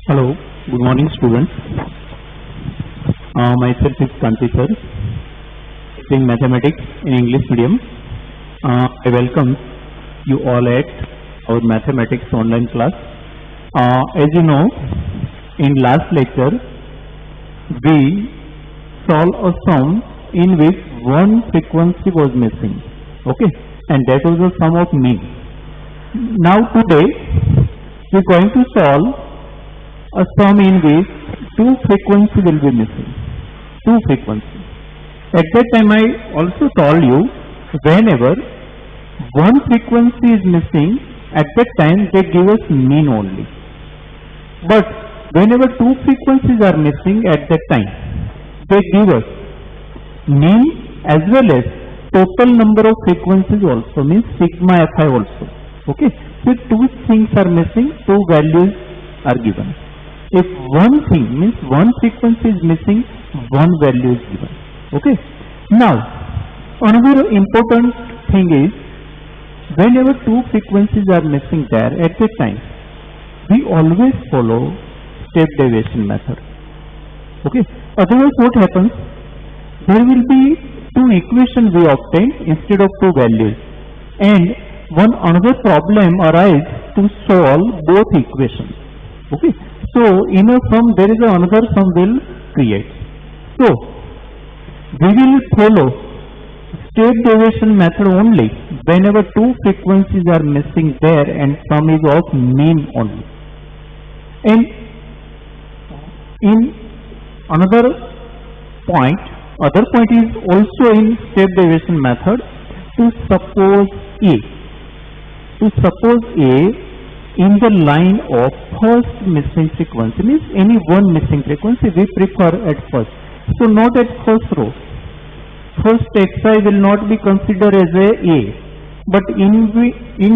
Hello, good morning students. Myself is Kanti sir, teaching mathematics in English medium. I welcome you all at our mathematics online class. As you know, in last lecture, we solved a sum in which one frequency was missing. Okay, and that was the sum of mean. Now today, we are going to solve a sum in which two frequencies will be missing. Two frequencies. At that time I also told you, whenever one frequency is missing, at that time they give us mean only. But whenever two frequencies are missing at that time, they give us mean as well as total number of frequencies also, means sigma fi also. Okay, so two things are missing, two values are given. If one thing means one frequency is missing, one value is given. Okay. Now, another important thing is, whenever two frequencies are missing there at that time, we always follow step deviation method. Okay. Otherwise, what happens? There will be two equations we obtain instead of two values, and one another problem arises to solve both equations. Okay. So in a sum there is another sum will create. So we will follow step deviation method only whenever two frequencies are missing there and sum is of mean only. And in another point, other point is also in step deviation method to suppose A. To suppose A in the line of first missing frequency, means any one missing frequency we prefer at first. So not at first row. First xi will not be considered as a, but in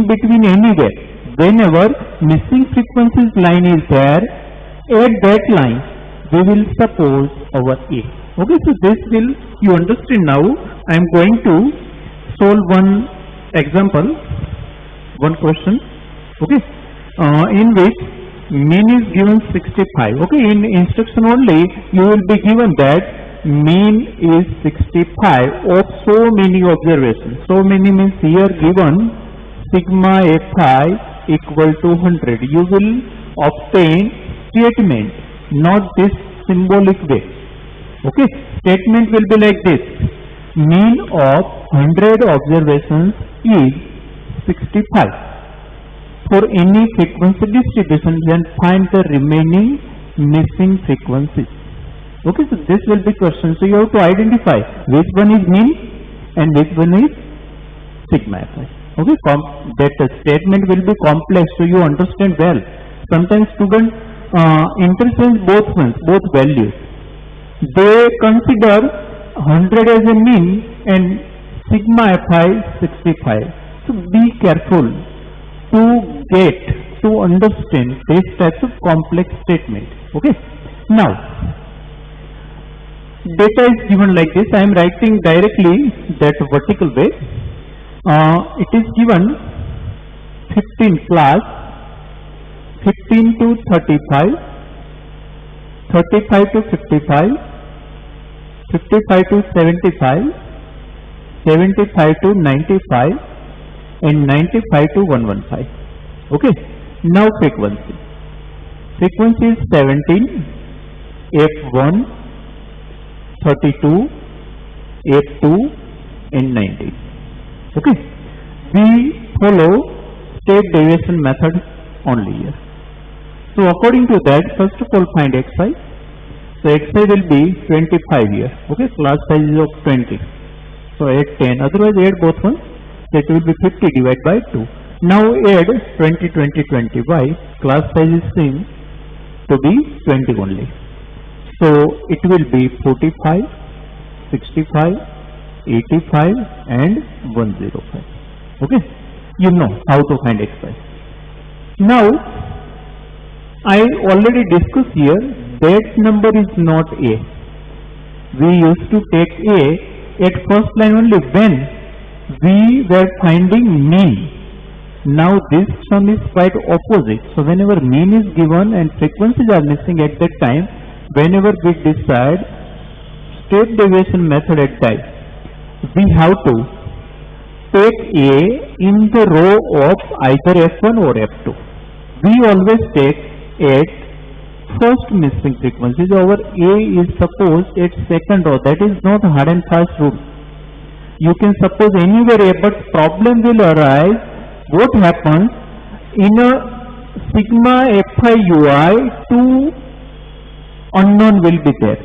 between anywhere, whenever missing frequencies line is there, at that line we will suppose our A. Okay, so this will, you understand now. I am going to solve one example, one question. Okay. In which mean is given 65. Okay, in instruction only you will be given that mean is 65 of so many observations. So many means here given sigma fi equal to 100. You will obtain statement, not this symbolic way. Okay, statement will be like this: mean of 100 observations is 65. For any frequency distribution, then find the remaining missing frequencies. Okay, so this will be question. So you have to identify which one is mean and which one is sigma fi. Okay, that statement will be complex, so you understand well. Sometimes students interchange both ones, both values. They consider 100 as a mean and sigma fi 65. So be careful to understand these types of complex statement. Okay. Now, data is given like this. I am writing directly that vertical way. It is given 15 class, 15 to 35, 35 to 55, 55 to 75, 75 to 95, and 95 to 115. Okay. Now frequency. Frequency is 17, F1, 32, F2, and 90. Okay. We follow step deviation method only here. So according to that, first of all find xi. So xi will be 25 here. Okay. Class size is of 20. So add 10. Otherwise add both ones. That will be 50 divided by 2. Now add 20, 20, 20. Why? Class size is seen to be 20 only. So it will be 45, 65, 85 and 105. Okay. You know how to find xi. Now I already discussed here that number is not A. We used to take A at first line only when we were finding mean. Now this sum is quite opposite. So whenever mean is given and frequencies are missing at that time, whenever we decide step deviation method at that, we have to take A in the row of either F1 or F2. We always take at first missing frequency. So our A is supposed at second row. That is not hard and fast rule. You can suppose anywhere A, but problem will arise. What happens in a sigma Fi ui, two unknown will be there.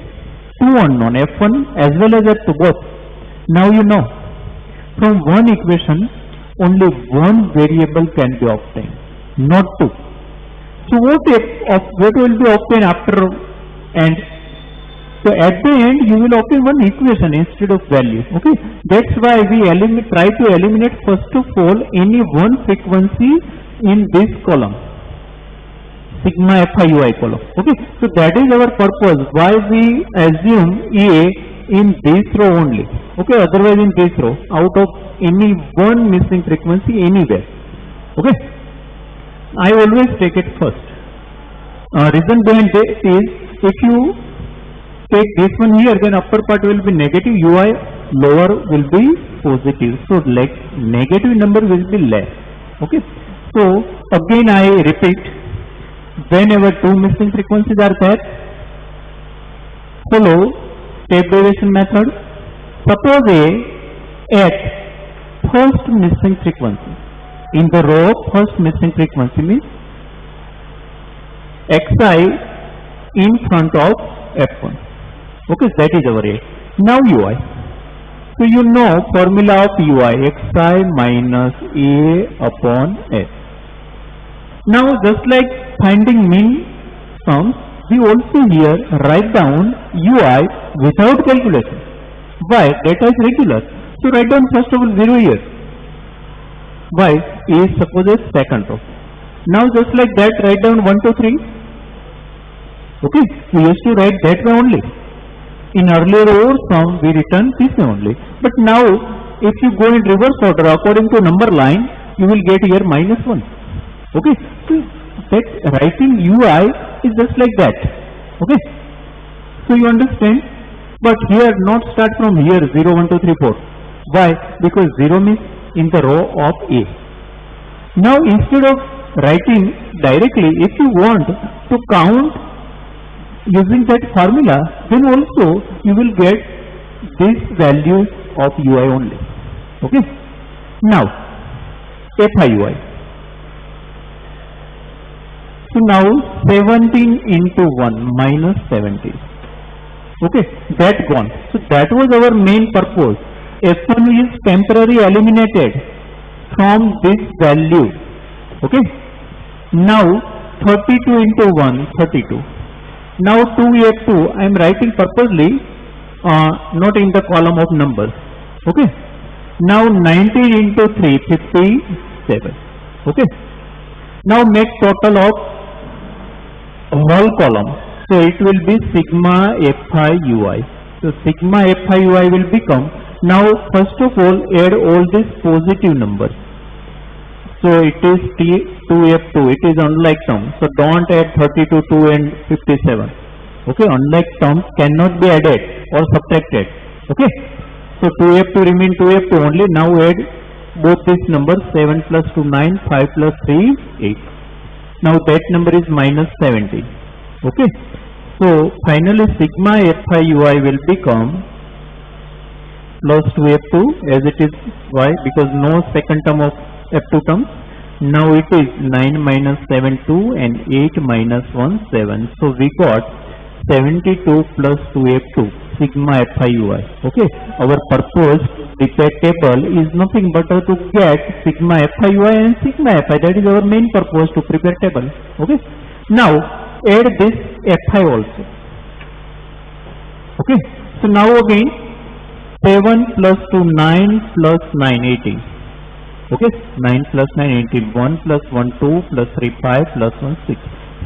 Two unknown, F1 as well as F2 both. Now you know, from one equation only one variable can be obtained, not two. So what will be obtained after end? So at the end you will obtain one equation instead of value. Okay, that's why we try to eliminate first of all any one frequency in this column, sigma Fi ui column. Okay, so that is our purpose why we assume A in this row only. Okay, otherwise in this row out of any one missing frequency anywhere. Okay, I always take it first. Reason behind that is, if you take this one here, then upper part will be negative, ui lower will be positive. So like negative number will be less. Okay, so again I repeat, whenever two missing frequencies are there, follow step deviation method. Suppose A at first missing frequency, in the row of first missing frequency means xi in front of F1. Okay, that is our A. Now ui. So you know formula of ui, xi minus A upon S. Now just like finding mean sums, we also here write down ui without calculation. Why? Data is regular. So write down first of all 0 here. Why? A is suppose as second row. Now just like that write down 1, 2, 3. Okay, we used to write that way only. In earlier row sum we written this way only. But now if you go in reverse order according to number line, you will get here -1. Okay, so that writing ui is just like that. Okay, so you understand. But here not start from here 0, 1, 2, 3, 4. Why? Because 0 means in the row of A. Now instead of writing directly, if you want to count using that formula, then also you will get these values of ui only. Okay. Now Fi ui. So now 17 into 1 minus 17. Okay, that gone. So that was our main purpose. F1 is temporarily eliminated from this value. Okay. Now 32 into 1, 32. Now 2F2 I am writing purposely not in the column of numbers. Okay. Now 19 into 3, 57. Okay. Now make total of whole column. So it will be sigma Fi ui. So sigma Fi ui will become, now first of all add all these positive numbers. So it is 2F2, it is unlike term. So don't add 32, 2 and 57. Okay, unlike terms cannot be added or subtracted. Okay, so 2F2 remain 2F2 only. Now add both these numbers, 7 plus 2, 9, 5 plus 3, 8. Now that number is minus 70. Okay, so finally sigma Fi ui will become plus 2F2 as it is. Why? Because no second term of F2 terms. Now it is 9 minus 7, 2 and 8 minus 1, 7. So we got 72 plus 2F2 sigma Fi ui. Okay, our purpose prepare table is nothing but to get sigma Fi ui and sigma Fi. That is our main purpose to prepare table. Okay, now add this Fi also. Okay, so now again 7 plus 2, 9 plus 9, 18. Okay, 9 plus 9, 18. 1 plus 1, 2 plus 3, 5 plus 1, 6.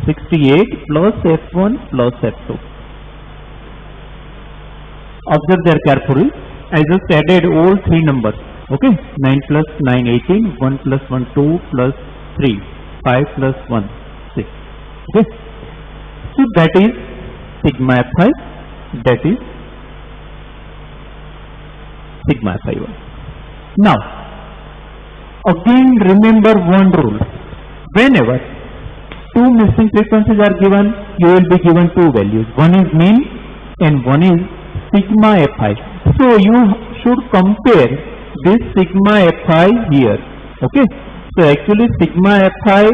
68 plus F1 plus F2. Observe there carefully. I just added all three numbers. Okay, 9 plus 9, 18, 1 plus 1, 2 plus 3, 5 plus 1, 6. Okay, so that is sigma fi, that is sigma fi1. Now, again remember one rule. Whenever two missing frequencies are given, you will be given two values. One is mean and one is sigma fi. So you should compare this sigma fi here. Okay. So actually sigma fi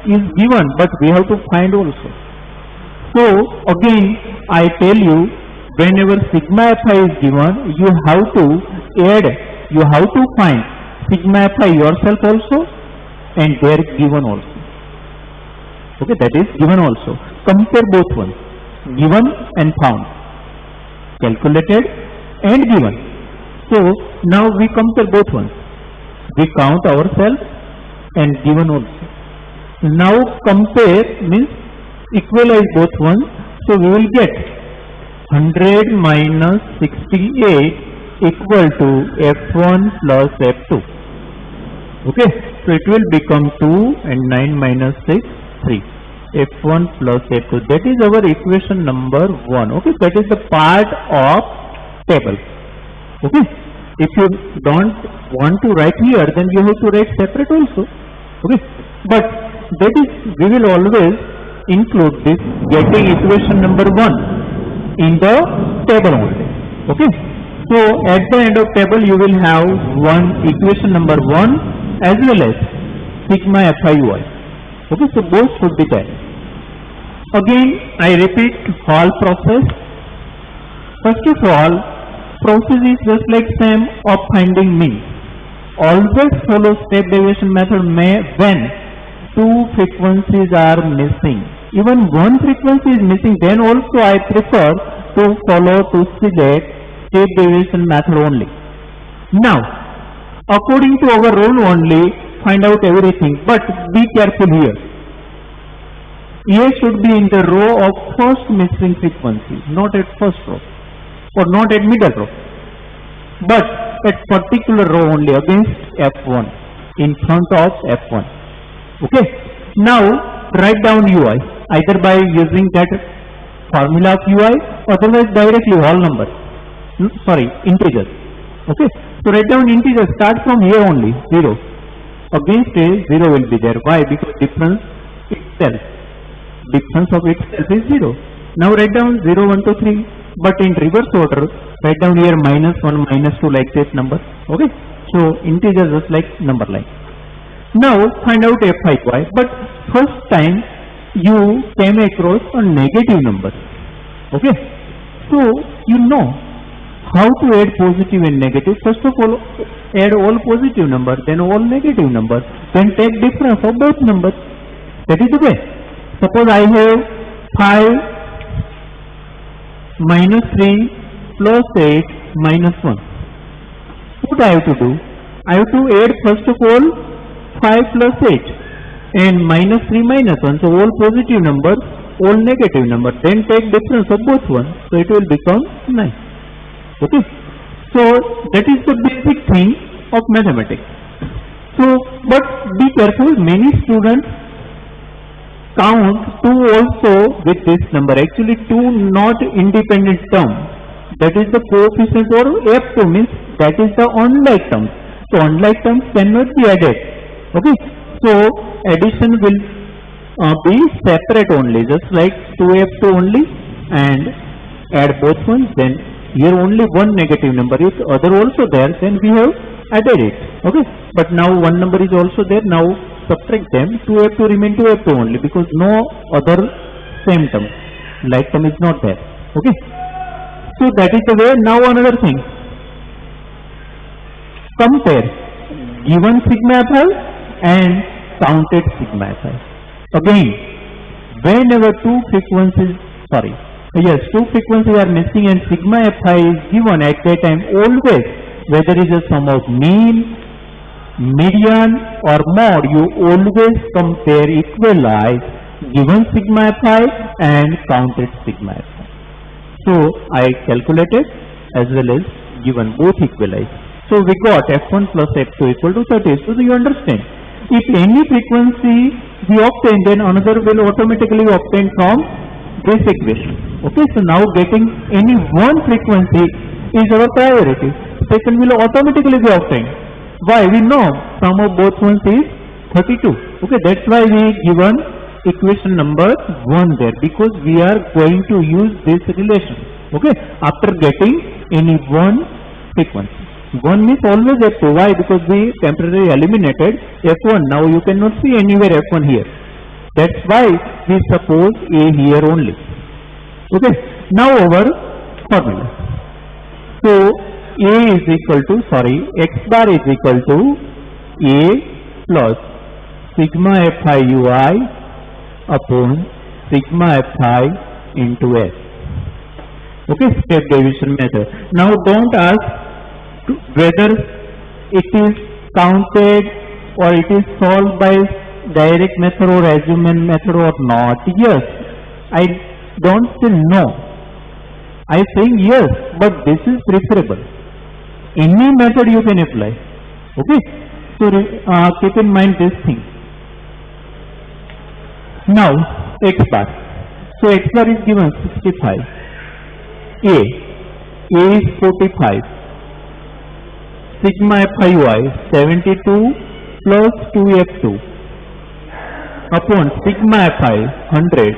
is given, but we have to find also. So again I tell you, whenever sigma fi is given, you have to add, you have to find sigma fi yourself also and there given also. Okay, that is given also. Compare both ones, given and found, calculated and given. So now we compare both ones. We count ourselves and given also. Now compare means equalize both ones. So we will get 100 minus 68 equal to f1 plus f2. Okay, so it will become 2 and 9 minus 6, 3. f1 plus f2. That is our equation number 1. Okay, that is the part of table. Okay, if you don't want to write here, then you have to write separate also. Okay, but that is, we will always include this getting equation number 1 in the table only. Okay, so at the end of table you will have one equation number 1 as well as sigma fi1. Okay, so both should be there. Again I repeat whole process. First of all, process is just like same of finding mean. Always follow step deviation method when two frequencies are missing. Even one frequency is missing, then also I prefer to follow to select step deviation method only. Now, according to our rule only, find out everything, but be careful here. A should be in the row of first missing frequency, not at first row or not at middle row, but at particular row only against F1, in front of F1. Okay, now write down UI either by using that formula of UI, otherwise directly whole number, integers. Okay, so write down integers, start from here only, 0. Against A, 0 will be there. Why? Because difference of itself is 0. Now write down 0, 1, 2, 3, but in reverse order, write down here minus 1, minus 2 like this number. Okay, so integers just like number line. Now find out fi, but first time you came across a negative number. Okay, so you know how to add positive and negative. First of all, add all positive numbers, then all negative numbers, then take difference of both numbers. That is the way. Suppose I have 5 minus 3 plus 8 minus 1. What I have to do? I have to add first of all 5 plus 8 and minus 3 minus 1. So all positive numbers, all negative numbers, then take difference of both ones. So it will become 9. Okay, so that is the basic thing of mathematics. So, but be careful, many students count 2 also with this number. Actually 2 not independent term. That is the coefficient or F2 means that is the unlike terms. So unlike terms cannot be added. Okay, so addition will be separate only, just like 2F2 only, and add both ones, then here only one negative number, if other also there, then we have added it. Okay, but now one number is also there, now subtract them, 2F2 remain 2F2 only, because no other same term, like term is not there. Okay, so that is the way. Now another thing, compare given sigma fi and counted sigma fi. Again, whenever two frequencies are missing and sigma fi is given at that time, always, whether it is a sum of mean, median or mode, you always compare, equalize given sigma fi and counted sigma fi. So I calculated as well as given, both equalize. So we got f1 plus f2 equal to 30. So you understand, if any frequency we obtain, then another will automatically obtain from this equation. Okay, so now getting any one frequency is our priority. Second will automatically be obtained. Why? We know sum of both ones is 32. Okay, that's why we given equation number 1 there, because we are going to use this relation. Okay, after getting any one frequency. 1 means always f2. Why? Because we temporarily eliminated f1. Now you cannot see anywhere f1 here. That's why we suppose a here only. Okay, now our formula. So a is equal to, x bar is equal to a plus sigma fi ui upon sigma fi into s. Okay, step division method. Now don't ask whether it is counted or it is solved by direct method or assessment method or not. Yes, I don't say no. I am saying yes, but this is preferable. Any method you can apply. Okay, so keep in mind this thing. Now x bar. So x bar is given 65. A is 45. Sigma fi 72 plus 2f2 upon sigma fi 100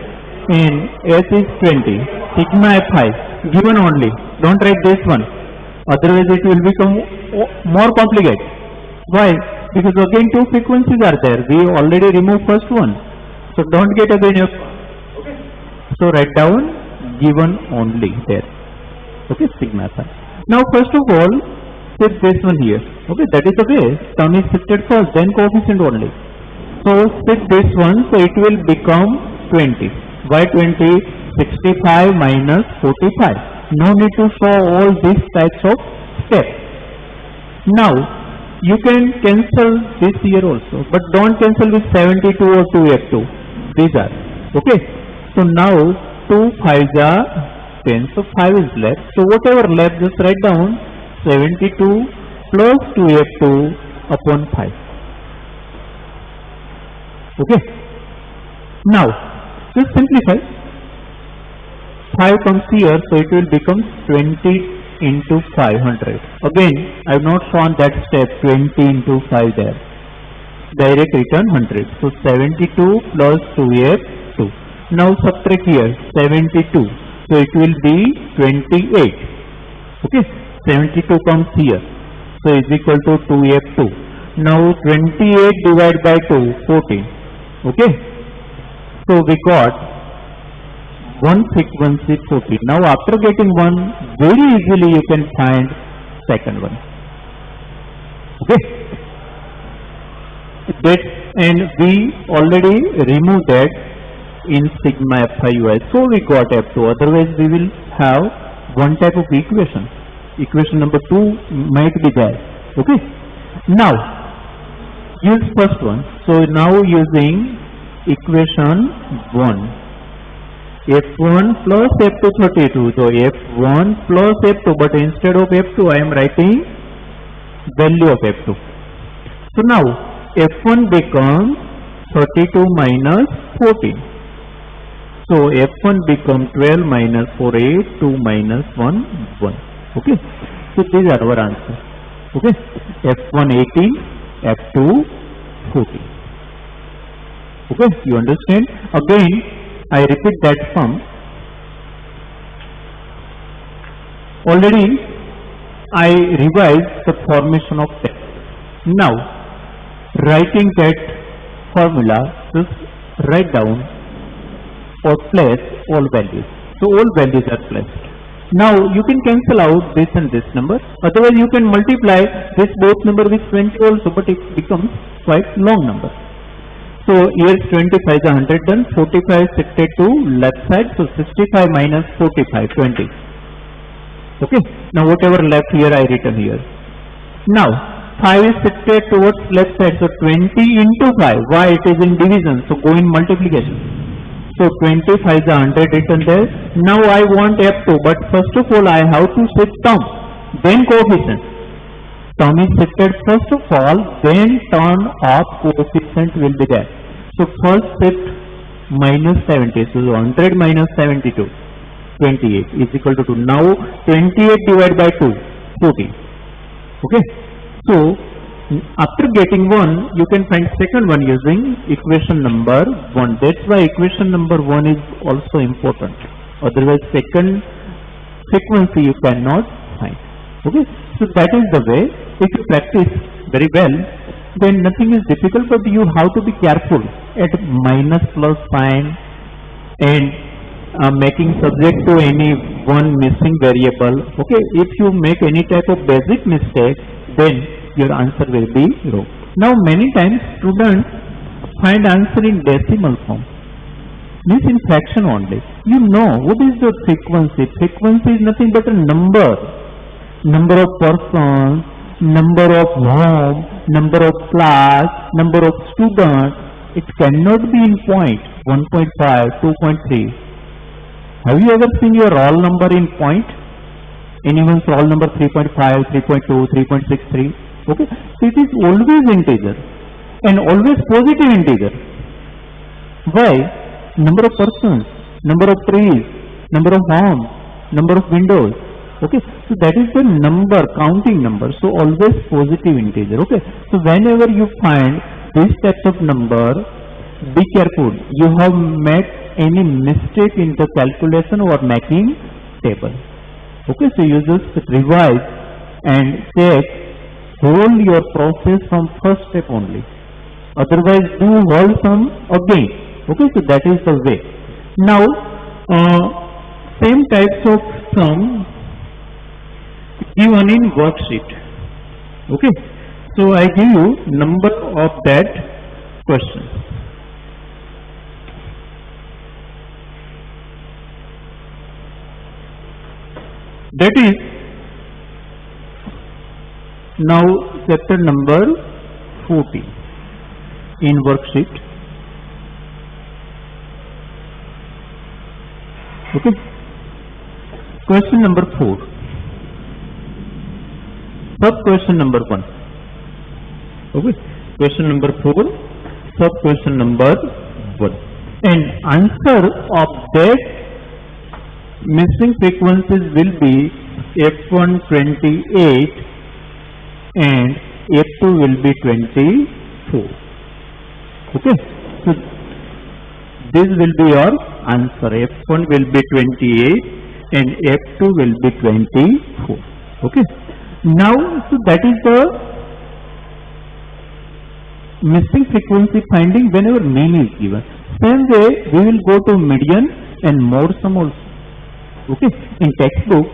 and s is 20. Sigma fi given only. Don't write this one. Otherwise it will become more complicated. Why? Because again two frequencies are there. We already removed first one. So don't get again f. Okay. So write down given only there. Okay, sigma fi. Now first of all, shift this one here. Okay, that is the way. Term is shifted first, then coefficient only. So shift this one, so it will become 20. Why 20? 65 minus 45. No need to show all these types of steps. Now you can cancel this here also, but don't cancel with 72 or 2f2. These are okay. So now 2 5s are 10, so 5 is left. So whatever left, just write down 72 plus 2f2 upon 5. Okay. Now just simplify. 5 comes here, so it will become 20 into 500. Again, I have not shown that step 20 into 5 there. Direct return 100. So 72 plus 2f2. Now subtract here 72. So it will be 28. Okay. 72 comes here. So is equal to 2f2. Now 28 divided by 2, 14. Okay. So we got one frequency 40. Now after getting one, very easily you can find second one. Okay. That, and we already removed that in sigma fi ui. So we got f2. Otherwise we will have one type of equation. Equation number 2 might be there. Okay. Now use first one. So now using equation 1. f1 plus f2 32. So f1 plus f2, but instead of f2 I am writing value of f2. So now f1 becomes 32 minus 14. So f1 becomes 12 minus 4 8, 2 minus 1 1. Okay. So these are our answer. Okay. f1 18, f2 14. Okay. You understand? Again I repeat that sum. Already I revised the formation of text. Now writing that formula, just write down or place all values. So all values are placed. Now you can cancel out this and this number. Otherwise you can multiply this both number with 20 also, but it becomes quite long number. So here 25 is 100 done, 45 shifted to left side, so 65 minus 45, 20. Okay. Now whatever left here I written here. Now 5 is shifted towards left side, so 20 into 5. Why? It is in division, so go in multiplication. So 25 is 100 written there. Now I want f2, but first of all I have to shift term, then coefficient. Term is shifted first of all, then turn of coefficient will be there. So first shift minus 70, so 100 minus 72, 28 is equal to 2. Now 28 divided by 2, 40. Okay. So after getting one, you can find second one using equation number 1. That's why equation number 1 is also important. Otherwise second frequency you cannot find. Okay. So that is the way. If you practice very well, then nothing is difficult, but you have to be careful at minus plus sign and making subject to any one missing variable. Okay, if you make any type of basic mistake, then your answer will be wrong. Now many times students find answer in decimal form, means in fraction only. You know what is the frequency? Frequency is nothing but a number of persons, number of home, number of class, number of students. It cannot be in point 1.5, 2.3. Have you ever seen your roll number in point? Anyone's roll number 3.5, 3.2, 3.63? Okay, so it is always integer and always positive integer. Why? Number of persons, number of trees, number of homes, number of windows. Okay, so that is the number, counting number, so always positive integer. Okay, so whenever you find this type of number, be careful. You have made any mistake in the calculation or making table. Okay, so you just revise and check whole your process from first step only. Otherwise, do whole sum again. Okay, so that is the way. Now, same types of sum given in worksheet. Okay, so I give you number of that question. That is now chapter number 40 in worksheet. Okay, question number 4. Sub question number 1. Okay, question number 4, sub question number 1. And answer of that missing frequencies will be F1 28 and F2 will be 24. Okay, so this will be your answer. F1 will be 28 and F2 will be 24. Okay. Now, so that is the missing frequency finding whenever mean is given. Same way we will go to median and mode sum also. Okay, in textbook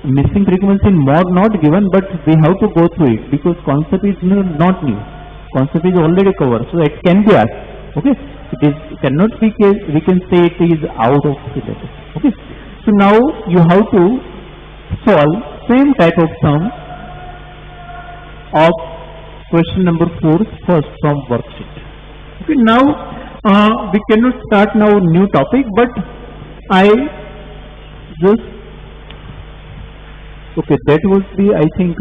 missing frequency in mode not given, but we have to go through it because concept is not new. Concept is already covered, so it can be asked. Okay, it is cannot be case we can say it is out of syllabus. Okay, so now you have to solve same type of sum of question number 4 first from worksheet. Okay, now we cannot start now new topic, but I just okay, that would be I think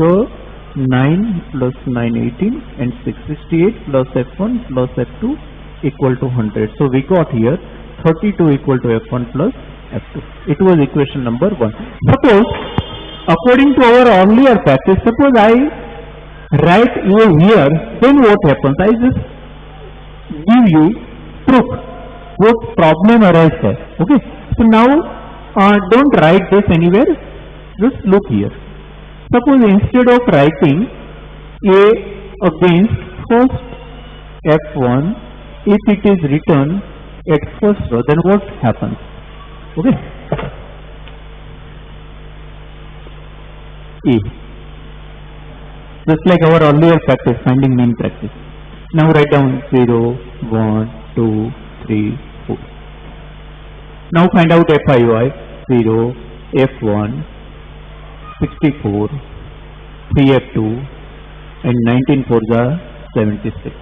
9 plus 9 18 and 668 plus F1 plus F2 equal to 100. So we got here 32 equal to F1 plus F2. It was equation number 1. Suppose according to our earlier practice, suppose I write A here, then what happens? I just give you proof what problem arises there. Okay, so now don't write this anywhere, just look here. Suppose instead of writing A against first F1, if it is written at first row, then what happens? Okay, A, just like our earlier practice, finding mean practice. Now write down 0, 1, 2, 3, 4. Now find out FIY, 0, F1, 64, 3F2 and 19 4 are 76.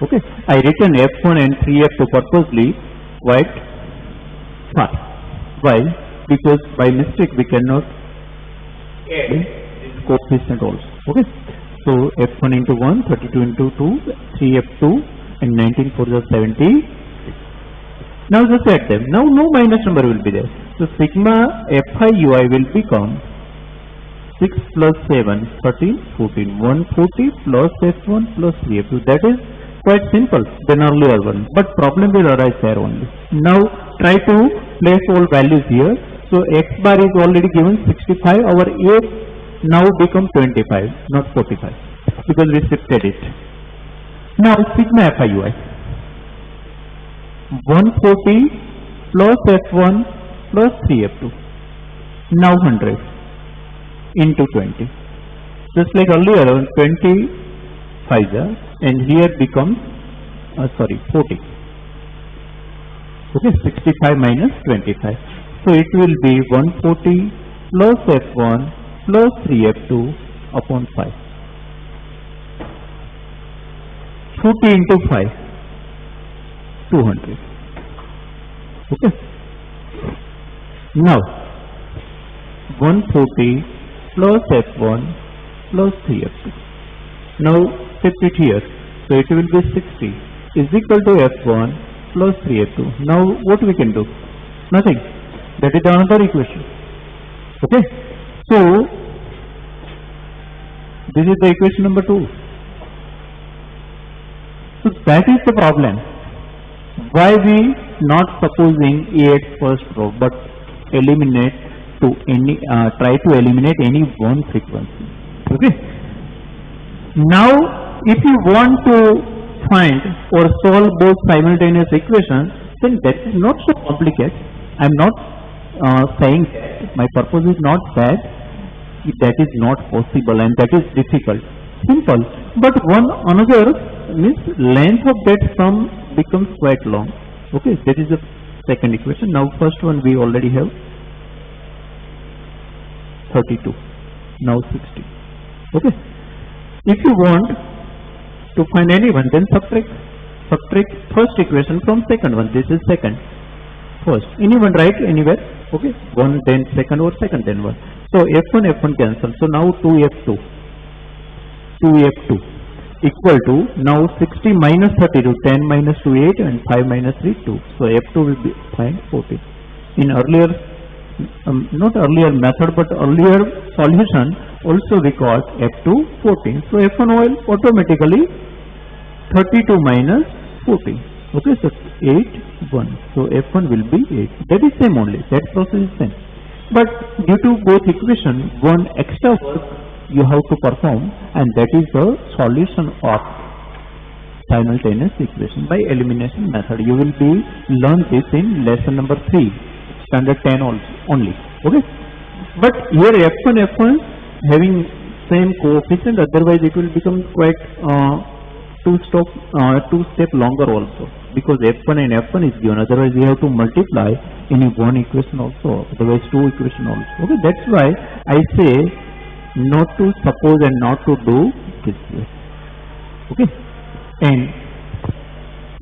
Okay, I written F1 and 3F2 purposely quite fast. Why? Because by mistake we cannot add this coefficient also. Okay, So f1 into 1, 32 into 2, 3f2 and 19 4 is 70. Now just add them. Now no minus number will be there. So sigma fi ui will become 6 plus 7, 13, 14. 140 plus f1 plus 3f2. That is quite simple than earlier one. But problem will arise there only. Now try to place all values here. So x bar is already given 65. Our a now become 25, not 45, because we shifted it. Now sigma fi ui. 140 plus f1 plus 3f2. Now 100 into 20. Just like earlier, 25 and here becomes 40. Okay, 65 minus 25. So it will be 140 plus f1 plus 3f2 upon 5. 40 into 5, 200. Okay. Now 140 plus f1 plus 3f2. Now shift it here. So it will be 60 is equal to f1 plus 3f2. Now what we can do? Nothing. That is another equation. Okay. So this is the equation number 2. So that is the problem. Why we not supposing A at first row but eliminate to any try to eliminate any one frequency. Okay. Now if you want to find or solve both simultaneous equations, then that is not so complicated. I am not saying that. My purpose is not that that is not possible and that is difficult. Simple. But one another means length of that sum becomes quite long. Okay, that is the second equation. Now first one we already have 32. Now 60. Okay. If you want to find any one, then subtract first equation from second one. This is second. First. Anyone write anywhere. Okay. One then second or second then one. So f1 cancel. So now 2f2 equal to now 60 minus 32, 10 minus 2 8 and 5 minus 3 2. So f2 will be find 40. In earlier not earlier method but earlier solution also we got f2 14. So f1 will automatically 32 minus 14. Okay, so 8 1. So f1 will be 8. That is same only. That process is same. But due to both equation, one extra work you have to perform, and that is the solution of simultaneous equation by elimination method. You will be learn this in lesson number 3, standard 10 also only. Okay. But here f1 having same coefficient, otherwise it will become quite two step longer also, because f1 and f1 is given, otherwise we have to multiply in one equation also, otherwise two equation also. Okay, that's why I say not to suppose and not to do this way. Okay, and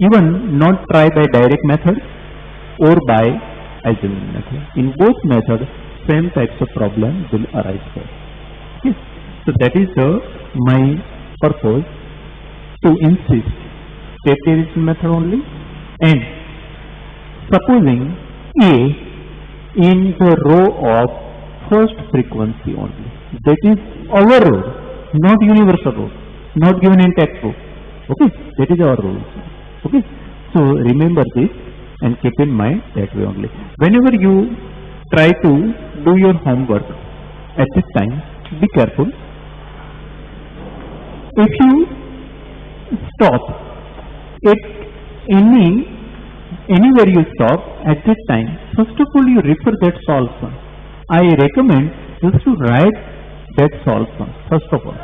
even not try by direct method or by assuming method. In both methods, same types of problem will arise for. Okay, so that is my purpose, to insist state derivation method only, and supposing A in the row of first frequency only. That is our rule, not universal rule, not given in textbook. Okay, that is our rule. Okay, so remember this and keep in mind that way only. Whenever you try to do your homework at this time, be careful. If you stop at anywhere you stop at that time, first of all you refer that solution. I recommend just to write that solution first of all.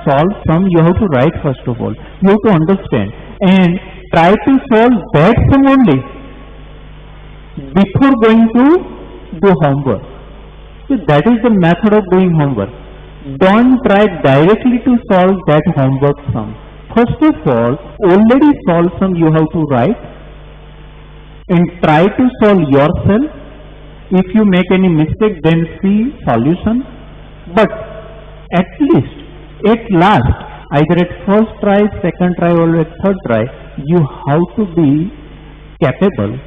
Solve sum you have to write first of all. You have to understand and try to solve that sum only before going to do homework. So that is the method of doing homework. Don't try directly to solve that homework sum. First of all, already solved sum you have to write and try to solve yourself. If you make any mistake, then see solution. But at least at last, either at first try, second try, or at third try, you have to be capable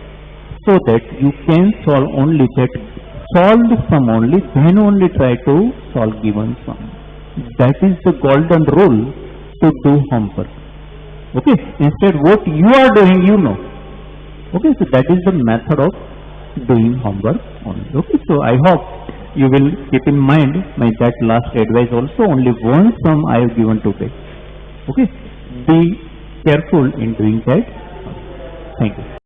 so that you can solve only that solved sum only, then only try to solve given sum. That is the golden rule to do homework. Okay, instead what you are doing, you know. Okay, so that is the method of doing homework only. Okay, so I hope you will keep in mind my that last advice also. Only one sum I have given today. Okay, be careful in doing that. Thank you.